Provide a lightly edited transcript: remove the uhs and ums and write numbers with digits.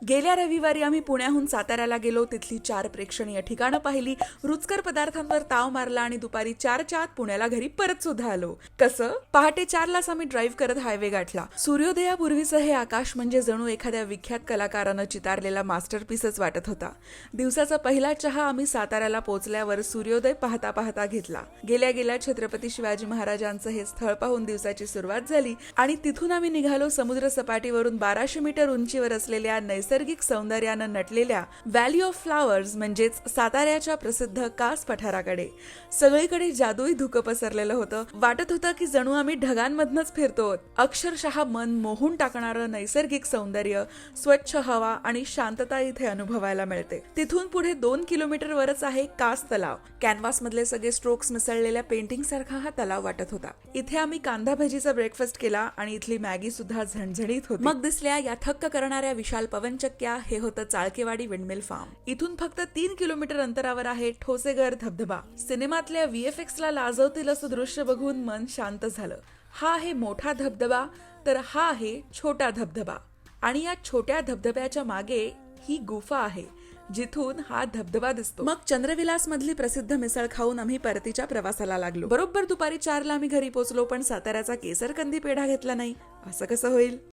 गेल्या रविवारी आम्ही पुण्याहून साताऱ्याला गेलो. तिथली 4 प्रेक्षणीय ठिकाणं पाहिली, रुचकर पदार्थांवर ताव मारला आणि दुपारी 4च्या आत पुण्याला घरी परत सुद्धा आलो. कसं? पहाटे 4लाच आम्ही ड्राईव्ह करत हायवे गाठला. सूर्योदयापूर्वीचं हे आकाश म्हणजे जणू एखाद्या विख्यात कलाकारानं चितारलेला मास्टरपीसच वाटत होता. दिवसाचा पहिला चहा आम्ही साताऱ्याला पोहोचल्यावर सूर्योदय पाहता पाहता घेतला. गेल्या गेल्या छत्रपती शिवाजी महाराजांचं हे स्थळ पाहून दिवसाची सुरुवात झाली आणि तिथून आम्ही निघालो समुद्र सपाटीवरून 1200 मीटर उंचीवर असलेल्या नैसर्गिक सौंदर्यानं नटलेल्या व्हॅली ऑफ फ्लावर्स म्हणजेच साताऱ्याच्या प्रसिद्ध कास पठाराकडे. सगळीकडे जादुई धुकं पसरलेलं होतं. वाटत होतं की जणू आम्ही ढगांमधनच फिरतो. अक्षरशः मन मोहून टाकणारं नैसर्गिक सौंदर्य, स्वच्छ हवा आणि शांतता इथे अनुभवायला मिळते. तिथून पुढे 2 किलोमीटर वरच आहे कास तलाव. कॅनव्हास मधले सगळे स्ट्रोक्स मिसळलेल्या पेंटिंग सारखा हा तलाव वाटत होता. इथे आम्ही कांदा भजीचा ब्रेकफास्ट केला आणि इथली मॅगी सुद्धा झणझणीत होती. मग दिसल्या या थक्क करणाऱ्या विशाल पवनचक्क्या. हे होतं चाळकेवाडी विंडमिल फार्म. इथून फक्त 3 किलोमीटर अंतरावर आहे ठोसेघर धबधबा. सिनेमातल्या VFX ला लाजवतील असं दृश्य बघून मन शांत झालं. हा आहे मोठा धबधबा तर हा आहे छोटा धबधबा आणि या छोट्या धबधब्याच्या मागे ही गुफा आहे जिथून हा धबधबा दिसतो. मग चंद्रविलास मधली प्रसिद्ध मिसळ खाऊन आम्ही परतीच्या प्रवासाला लागलो. बरोबर दुपारी 4ला आम्ही घरी पोहोचलो, पण साताऱ्याचा केसरकंदी पेढा घेतला नाही. असं कसं होईल?